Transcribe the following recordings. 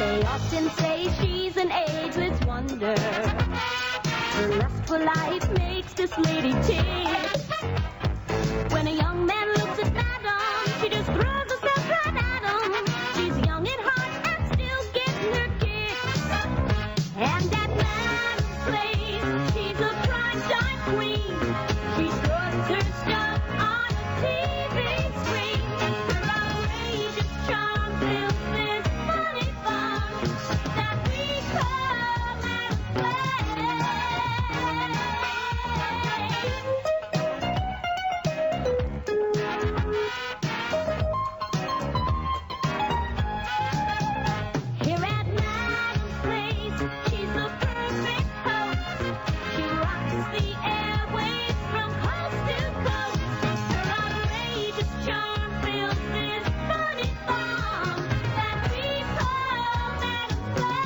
They often say she's an ageless wonder. Her lustful life makes this lady tick. When a young man looks at Madam, she just throws herself right at him. She's young at heart and still getting her kicks. And at Madam's place, she's a primetime queen. She struts her stuff on a TV screen. Her outrageous charm fills this funny fun that we call Madam's place. Here at Madam's place, she's the perfect host. She rocks the airwaves from coast to coast. Her outrageous charm fills this funny fun that we call Madam's place.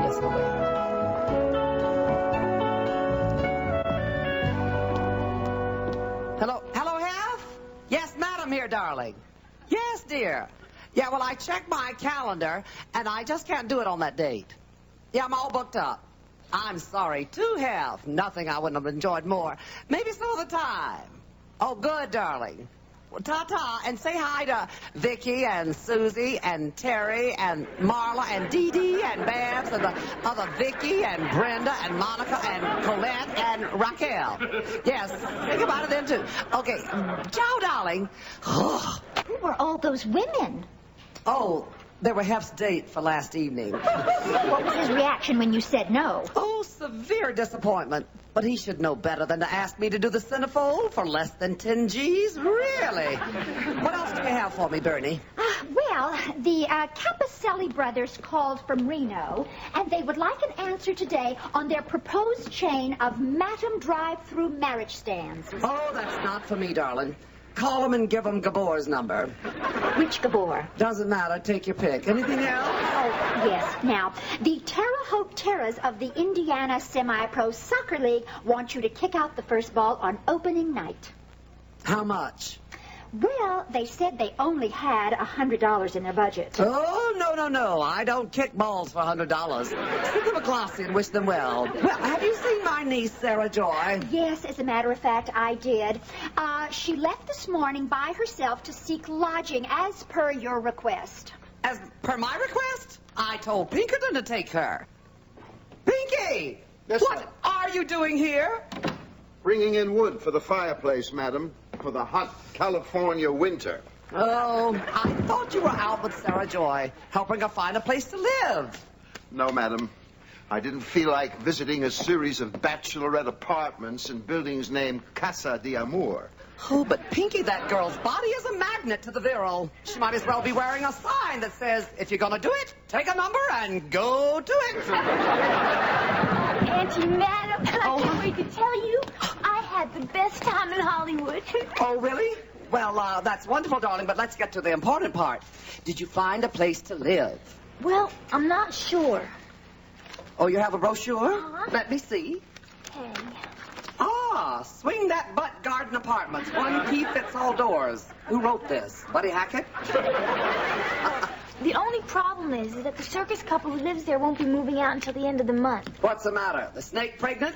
Yes, I'll wait. Hello, Heff? Yes, Madam here, darling. Yes, dear. Yeah, well, I checked my calendar, and I just can't do it on that date. Yeah, I'm all booked up. I'm sorry, to Heff. Nothing I wouldn't have enjoyed more. Maybe some other time. Oh, good, darling. Well, ta-ta, and say hi to Vicky and Susie and Terry and Marla and Dee Dee and Babs and the other Vicky and Brenda and Monica and Colette and Raquel. Yes, think about it then, too. Okay, ciao, darling. Who were all those women? Oh, they were Heff's date for last evening. What was his reaction when you said no? Oh, severe disappointment. But he should know better than to ask me to do the centerfold for less than 10 G's. Really? What else do you have for me, Bernie? Well, the Capicelli brothers called from Reno, and they would like an answer today on their proposed chain of Madam drive-through marriage stands. Oh, that's not for me, darling. Call him and give him Gabor's number. Which Gabor? Doesn't matter. Take your pick. Anything else? Oh, yes. Now, the Terre Haute Terras of the Indiana Semi-Pro Soccer League want you to kick out the first ball on opening night. How much? Well, they said they only had $100 in their budget. Oh, no. I don't kick balls for $100. Send them a glossy and wish them well. Well, have you seen my niece, Sara Joy? Yes, as a matter of fact, I did. She left this morning by herself to seek lodging as per your request. As per my request, I told Pinkerton to take her. Pinky! Yes, What sir. are you doing here? Bringing in wood for the fireplace, madam, for the hot California winter. Oh, I thought you were out with Sara Joy, helping her find a place to live. No, madam. I didn't feel like visiting a series of bachelorette apartments in buildings named Casa de Amor. Oh, but Pinky, that girl's body is a magnet to the virile. She might as well be wearing a sign that says, if you're gonna do it, take a number and go to it. Auntie Madam, I can't wait to tell you, I had the best time in Hollywood. Oh, really? Well, that's wonderful, darling, but let's get to the important part. Did you find a place to live? Well, I'm not sure. Oh, you have a brochure? Uh-huh. Let me see. Okay. Ah, Swing That Butt Garden Apartments. One key fits all doors. Who wrote this? Buddy Hackett? The only problem is that the circus couple who lives there won't be moving out until the end of the month. What's the matter? The snake pregnant?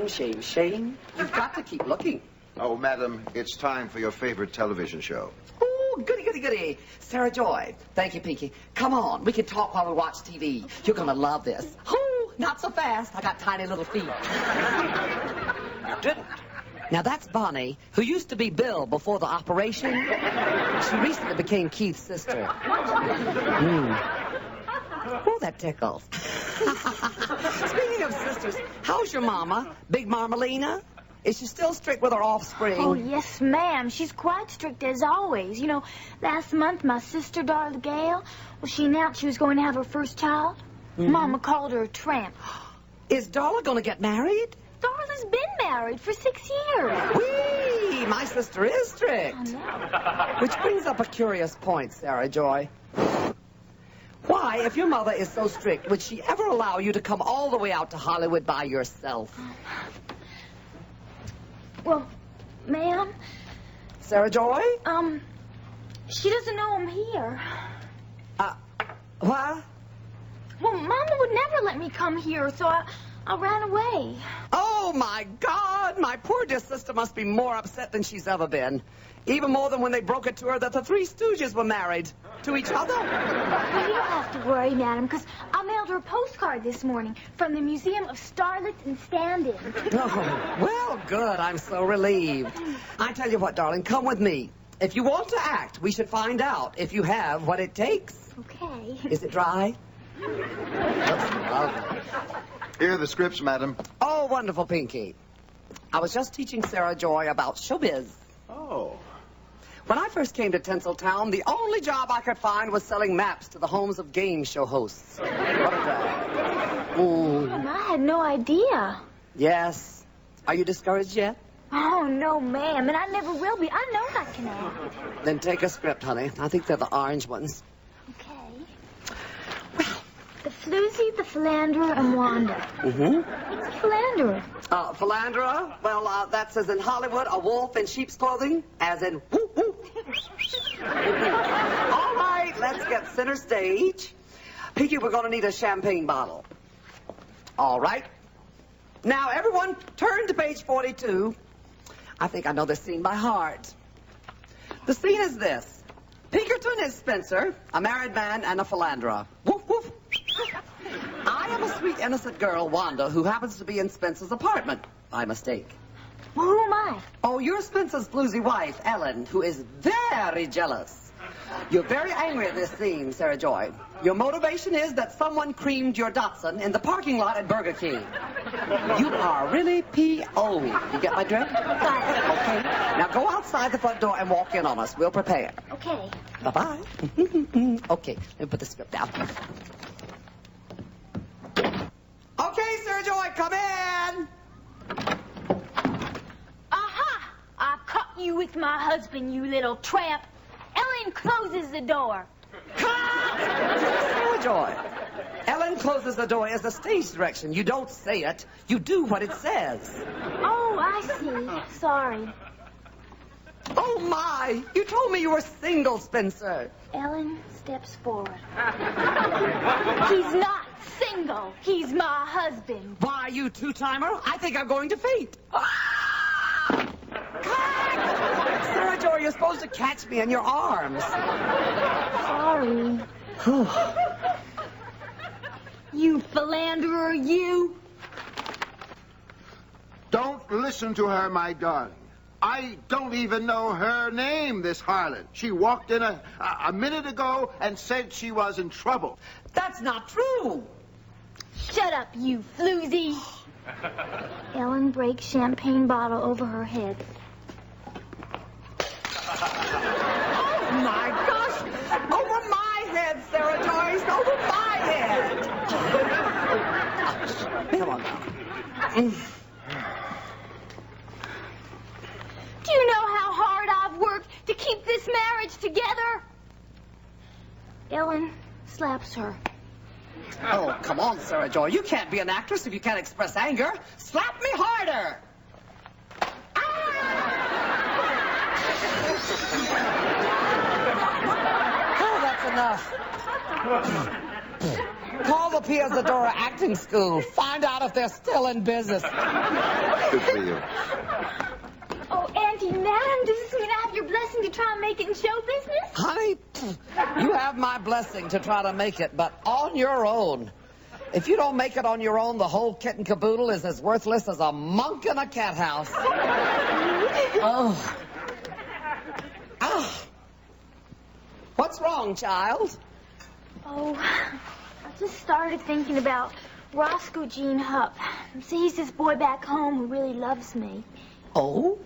Shame. You've got to keep looking. Oh, madam, it's time for your favorite television show. Oh, goody. Sara Joy. Thank you, Pinky. Come on, we can talk while we watch TV. You're gonna love this. Oh, not so fast. I got tiny little feet. You didn't. Now, that's Bonnie, who used to be Bill before the operation. She recently became Keith's sister. Oh, that tickles. Speaking of sisters, how's your mama, Big Marmalina? Is she still strict with her offspring? Oh, yes, ma'am. She's quite strict as always. You know, last month my sister, Darla Gale, she announced she was going to have her first child. Mm-hmm. Mama called her a tramp. Is Darla going to get married? Darla's been married for 6 years. Whee! My sister is strict. I know. Which brings up a curious point, Sara Joy. Why, if your mother is so strict, would she ever allow you to come all the way out to Hollywood by yourself? Well, Ma'am? Sara Joy? She doesn't know I'm here. What? Well, Mama would never let me come here, so I ran away. Oh, my God. My poor dear sister must be more upset than she's ever been. Even more than when they broke it to her that the Three Stooges were married to each other. Well, you don't have to worry, madam, because I mailed her a postcard this morning from the Museum of Starlets and Stand-ins. Oh, well, good. I'm so relieved. I tell you what, darling, come with me. If you want to act, we should find out if you have what it takes. Okay. Is it dry? Looks lovely. Here are the scripts, madam. Oh, wonderful, Pinky. I was just teaching Sara Joy about showbiz. Oh. When I first came to Tinseltown, the only job I could find was selling maps to the homes of game show hosts. What a drag. Mom, I had no idea. Yes. Are you discouraged yet? Oh, no, ma'am, and I never will be. I know I can act. Then take a script, honey. I think they're the orange ones. Okay. The Floozy, the Philanderer, and Wanda. Mm-hmm. What's a philanderer? Philanderer? Well, that's as in Hollywood, a wolf in sheep's clothing, as in whoop, whoop. All right, let's get center stage. Pinky, we're going to need a champagne bottle. All right. Now, everyone, turn to page 42. I think I know this scene by heart. The scene is this. Pinkerton is Spencer, a married man and a philanderer. Woof, woof. I am a sweet, innocent girl, Wanda, who happens to be in Spencer's apartment by mistake. Well, who am I? Oh, you're Spencer's floozy wife, Ellen, who is very jealous. You're very angry at this scene, Sara Joy. Your motivation is that someone creamed your Datsun in the parking lot at Burger King. You are really P.O. You get my drift? Got it. Okay. Now go outside the front door and walk in on us. We'll prepare. Okay. Bye-bye. Okay, let me put the script down. Okay, Sara Joy, come in. Aha! I caught you with my husband, you little tramp. Ellen closes the door. Sara Joy. Ellen closes the door as a stage direction. You don't say it. You do what it says. Oh, I see. Sorry. Oh, my. You told me you were single, Spencer. Ellen steps forward. He's not single. He's my husband. Why, you two-timer? I think I'm going to faint. Sara Joy, you're supposed to catch me in your arms. Sorry. You philanderer, you. Don't listen to her, my darling. I don't even know her name, this harlot. She walked in a minute ago and said she was in trouble. That's not true. Shut up, you floozy. Ellen breaks champagne bottle over her head. Oh, my gosh. Over my head, Sara Joyce. Over my head. Come on now. Do you know how hard I've worked to keep this marriage together? Ellen slaps her. Oh, come on, Sara Joy. You can't be an actress if you can't express anger. Slap me harder. Oh, that's enough. Call the Piazzadora Acting School. Find out if they're still in business. Good for you. Oh, Auntie Madam, does this mean I have your blessing to try and make it in show business? Honey, you have my blessing to try to make it, but on your own. If you don't make it on your own, the whole kit and caboodle is as worthless as a monk in a cat house. Oh. Ah. What's wrong, child? Oh, I just started thinking about Roscoe Jean Hupp. See, he's this boy back home who really loves me. Oh?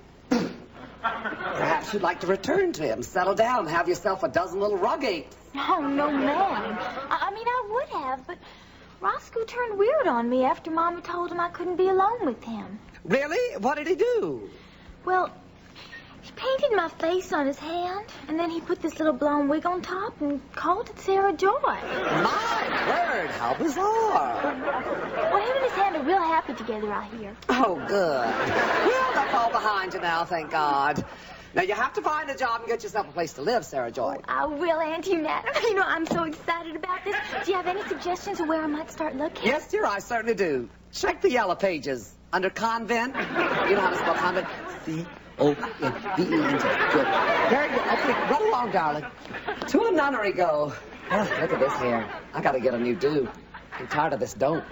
Perhaps you'd like to return to him, settle down, have yourself a dozen little rug apes. Oh, no, ma'am. I mean, I would have, but Roscoe turned weird on me after Mama told him I couldn't be alone with him. Really? What did he do? Well, He painted my face on his hand, and then he put this little blonde wig on top and called it Sara Joy. My word, how bizarre. Well, him and his hand are real happy together, I hear. Oh, good. Well, that's all behind you now, thank God. Now, you have to find a job and get yourself a place to live, Sara Joy. I will, Auntie Madam. You know, I'm so excited about this. Do you have any suggestions of where I might start looking? Yes, dear, I certainly do. Check the yellow pages. Under convent. You know how to spell convent? C-O-N-V-E-N-T. Good. Very good. Okay, run along, darling. To a nunnery go. Oh, look at this hair. I gotta get a new do. I'm tired of this dope.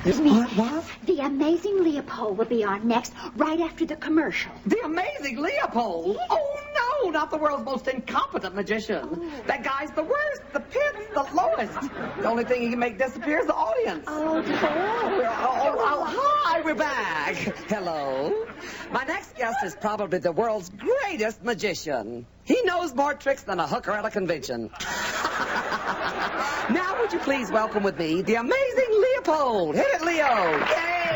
What? The Amazing Leopold will be on next, right after the commercial. The Amazing Leopold? Oh, no, not the world's most incompetent magician. That guy's the worst, the pits, the lowest. The only thing he can make disappear is the audience. Hi, we're back. Hello. My next guest is probably the world's greatest magician. He knows more tricks than a hooker at a convention. Now, would you please welcome with me the Amazing Leopold? Hit it, Leo. Yay!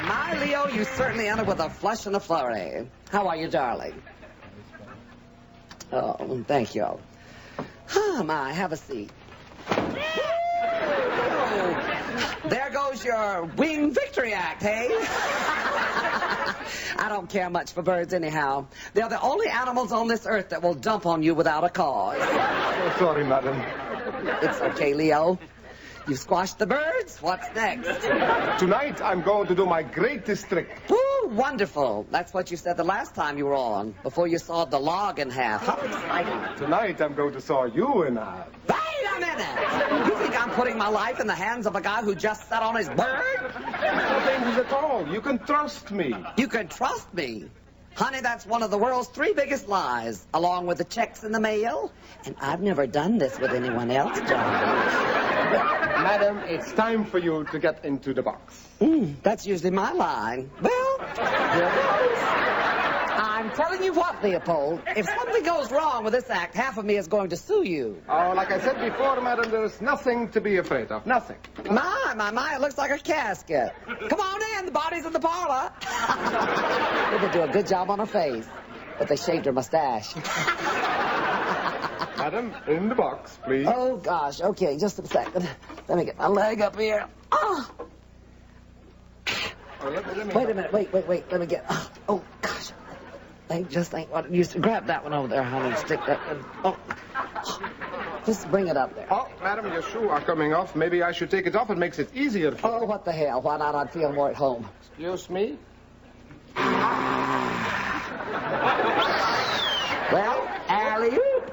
My, Leo, you certainly entered with a flush and a flurry. How are you, darling? Oh, thank you. Oh, my, have a seat. There goes your wing victory act, hey? I don't care much for birds anyhow. They're the only animals on this earth that will dump on you without a cause. Oh, sorry, madam. It's okay, Leo. You squashed the birds. What's next? Tonight, I'm going to do my greatest trick. Ooh, wonderful. That's what you said the last time you were on, before you sawed the log in half. How exciting. Tonight, I'm going to saw you in half. Wait a minute! You think I'm putting my life in the hands of a guy who just sat on his bird? No dangerous at all. You can trust me. You can trust me. Honey, that's one of the world's 3 biggest lies, along with the checks in the mail. And I've never done this with anyone else, John. Madam, it's time for you to get into the box. That's usually my line. Well, here goes. I'm telling you what, Leopold, if something goes wrong with this act, half of me is going to sue you. Oh, like I said before, madam, there's nothing to be afraid of. Nothing. My, it looks like a casket. Come on in, the body's in the parlor. They did do a good job on her face, but they shaved her mustache. Madam, in the box, please. Oh, gosh, okay, just a second. Let me get my leg up here. Oh. Let me Wait a minute, wait, let me get... Oh, gosh. They just ain't what it used to. Grab that one over there, honey, and stick that in. Oh. Just bring it up there. Oh, madam, your shoes are coming off. Maybe I should take it off. It makes it easier for you. Oh, what the hell? Why not? I'd feel more at home. Excuse me? Well, alley-oop.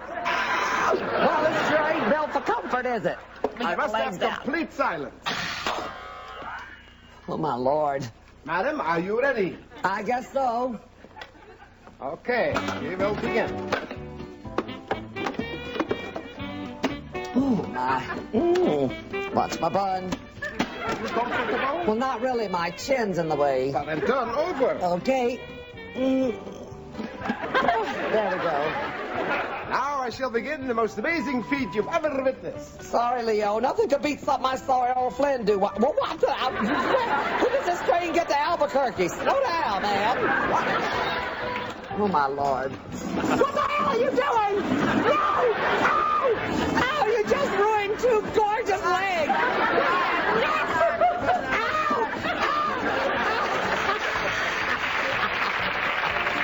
Well, this sure ain't built for comfort, is it? I must have complete silence. Oh, my Lord. Madam, are you ready? I guess so. Okay, we will begin. Oh, my. Watch my bun. Are you comfortable? Well, not really. My chin's in the way. Well, then turn over. Okay. There we go. Now I shall begin the most amazing feat you've ever witnessed. Sorry, Leo. Nothing could beat something I saw old Flynn do. What the... Who does this train get to Albuquerque? Slow down, man. Oh, my Lord. What the hell are you doing? No! Ow! Ow! You just ruined 2 gorgeous legs. No! Ow!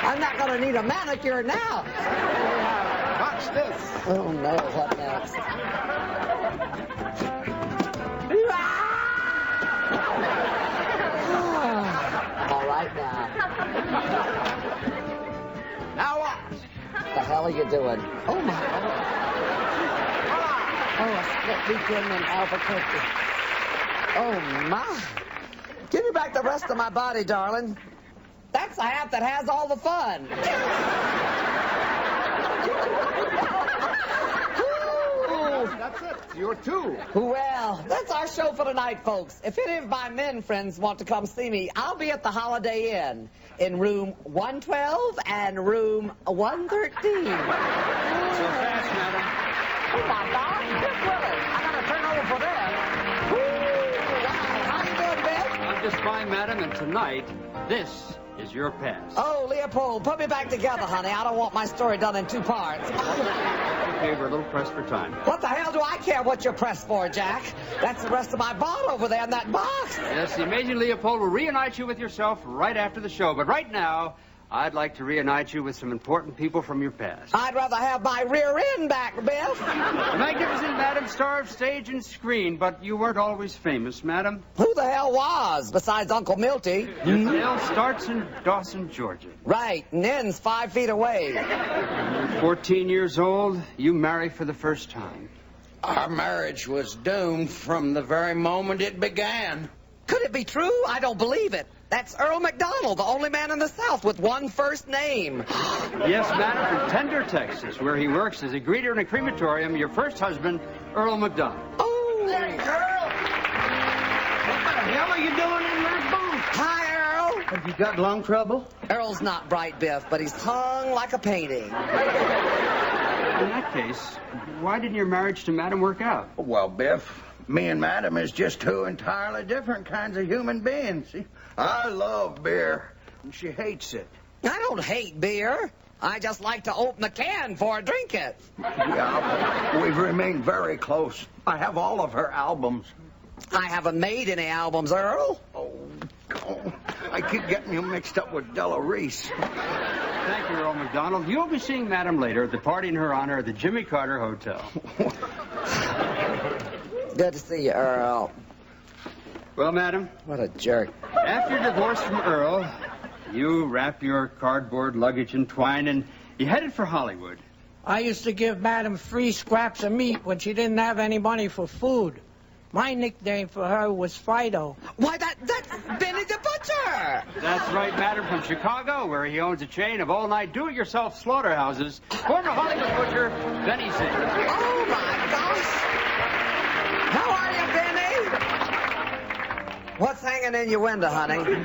I'm not going to need a manicure now. Watch this. Oh, no. What next? All right now. Now watch. What the hell are you doing? Oh, my God. Oh, a split weekend in Albuquerque. Oh, my. Give me back the rest of my body, darling. That's a hat that has all the fun. Ooh, That's it. You're two. Well, that's our show for tonight, folks. If any of my men friends want to come see me, I'll be at the Holiday Inn in room 112 and room 113. So fast, madam. Oh, my God. Biff Willis. I got to turn over for them. Wow. How you doing, Biff? I'm just fine, madam, and tonight, this is your pass. Oh, Leopold, put me back together, honey. I don't want my story done in 2 parts. Okay, we're a little pressed for time. What the hell do I care what you're pressed for, Jack? That's the rest of my bond over there in that box. Yes, the amazing Leopold will reunite you with yourself right after the show. But right now, I'd like to reunite you with some important people from your past. I'd rather have my rear end back, Biff. The magnificent Madam Star of stage and screen, but you weren't always famous, madam. Who the hell was, besides Uncle Milty? Your tale starts in Dawson, Georgia. Right, and ends 5 feet away. 14 years old, you marry for the first time. Our marriage was doomed from the very moment it began. Could it be true? I don't believe it. That's Earl McDonald, the only man in the South with one first name. Yes, madam, from Tender, Texas, where he works as a greeter in a crematorium, your first husband, Earl McDonald. Oh. Hey, girl! What the hell are you doing in that booth? Hi, Earl. Have you got lung trouble? Earl's not bright, Biff, but he's hung like a painting. In that case, why didn't your marriage to madam work out? Well, Biff, me and Madam is just 2 entirely different kinds of human beings. See, I love beer, and she hates it. I don't hate beer. I just like to open the can before I drink it. Yeah, we've remained very close. I have all of her albums. I haven't made any albums, Earl. Oh, I keep getting you mixed up with Della Reese. Thank you, Earl McDonald. You'll be seeing madam later at the party in her honor at the Jimmy Carter Hotel. Good to see you, Earl. Well, madam, What a jerk. after your divorce from Earl, you wrapped your cardboard luggage in twine and you headed for Hollywood. I used to give Madam free scraps of meat when she didn't have any money for food. My nickname for her was Fido. Why, that's Benny the Butcher. That's right, madam, from Chicago, where he owns a chain of all-night do-it-yourself slaughterhouses. Former Hollywood butcher, Benny Singh. Oh, my gosh. How are you, Benny? What's hanging in your window, honey? You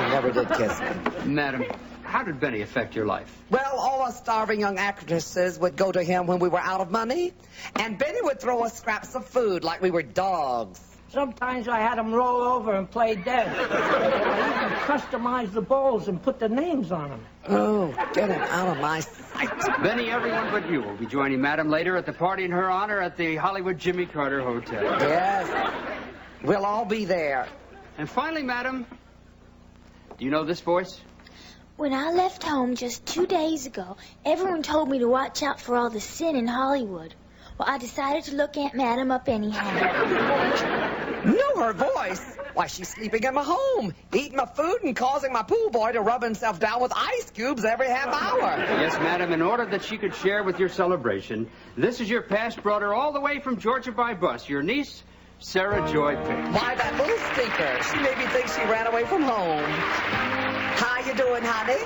never did kiss me. Madam, how did Benny affect your life? Well, all us starving young actresses would go to him when we were out of money, and Benny would throw us scraps of food like we were dogs. Sometimes I had them roll over and play dead. I even customized the bowls and put the names on them. Oh, get him out of my sight. Benny, everyone but you will be joining madam later at the party in her honor at the Hollywood Jimmy Carter Hotel. Yes, we'll all be there. And finally, madam, do you know this voice? When I left home just 2 days ago, everyone told me to watch out for all the sin in Hollywood. Well, I decided to look Aunt Madam up anyhow. Know her voice? Why, she's sleeping in my home, eating my food and causing my pool boy to rub himself down with ice cubes every half hour. Yes, madam, in order that she could share with your celebration, this is your pass brought her all the way from Georgia by bus, your niece, Sara Joy Page. Why, that little stinker. She made me think she ran away from home. How you doing, honey?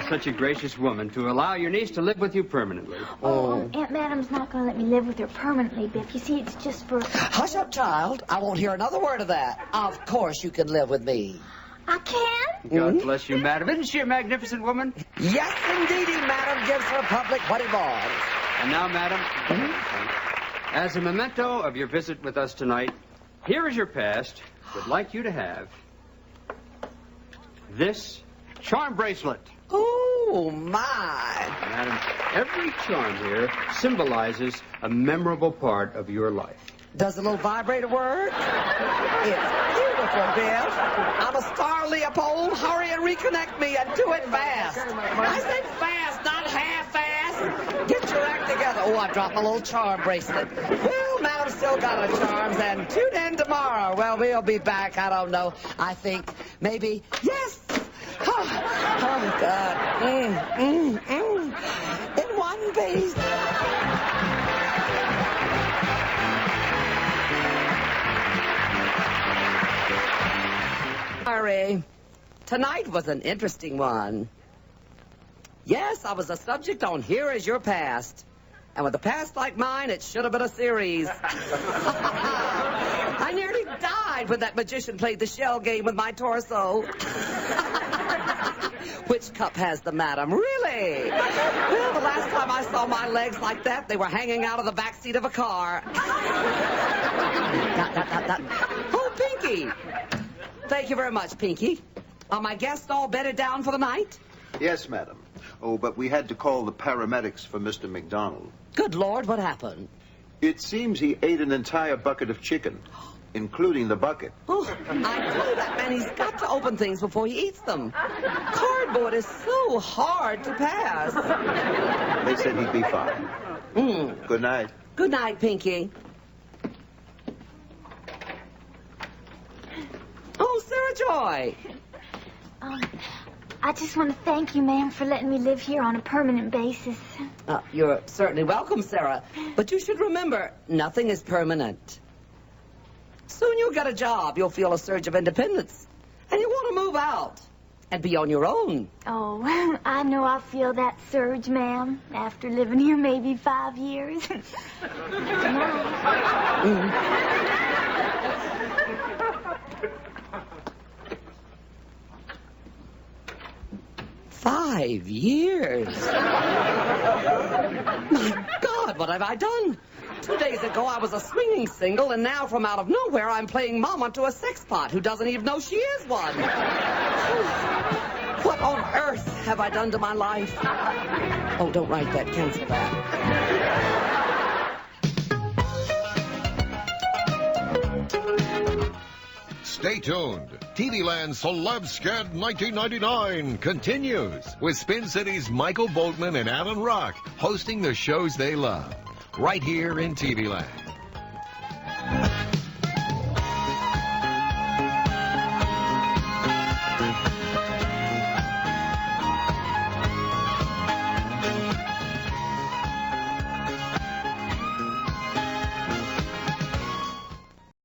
Such a gracious woman to allow your niece to live with you permanently. Oh, Aunt Madam's not going to let me live with her permanently, Biff. You see, it's just for... Hush up, child. I won't hear another word of that. Of course you can live with me. I can? God bless you, madam. Isn't she a magnificent woman? Yes, indeedy, madam gives her public what he wants. And now, madam, as a memento of your visit with us tonight, here is your past. Would like you to have this charm bracelet. Oh, my. Madam, every charm here symbolizes a memorable part of your life. Does the little vibrator work? It's beautiful, Biff. I'm a star, Leopold. Hurry and reconnect me and do it fast. I said fast, not half-fast. Get your act together. Oh, I dropped my little charm bracelet. Well, Madam's still got her charms, and tune in tomorrow. Well, we'll be back. I don't know. I think maybe, yes. Oh, God. In one piece. Sorry. Tonight was an interesting one. Yes, I was a subject on Here Is Your Past. And with a past like mine, it should have been a series. I nearly died when that magician played the shell game with my torso. Which cup has the madam? Really? Well, the last time I saw my legs like that, they were hanging out of the back seat of a car. Oh, Pinky. Thank you very much, Pinky. Are my guests all bedded down for the night? Yes, madam. Oh, but we had to call the paramedics for Mr. McDonald. Good Lord, what happened? It seems he ate an entire bucket of chicken, including the bucket. Oh, I told that man he's got to open things before he eats them. Cardboard is so hard to pass. They said he'd be fine. Good night. Good night, Pinky. Oh, Sara Joy. I just want to thank you, ma'am, for letting me live here on a permanent basis. You're certainly welcome, Sarah. But you should remember, nothing is permanent. Soon you'll get a job. You'll feel a surge of independence. And you'll want to move out and be on your own. Oh, I know I'll feel that surge, ma'am, after living here maybe 5 years. Good night. 5 years. My God, what have I done? 2 days ago, I was a swinging single, and now from out of nowhere, I'm playing mama to a sexpot who doesn't even know she is one. What on earth have I done to my life? Oh, don't write that. Cancel that. Stay tuned. TV Land's Celeb Scad 1999 continues with Spin City's Michael Boltman and Alan Rock hosting the shows they love right here in TV Land.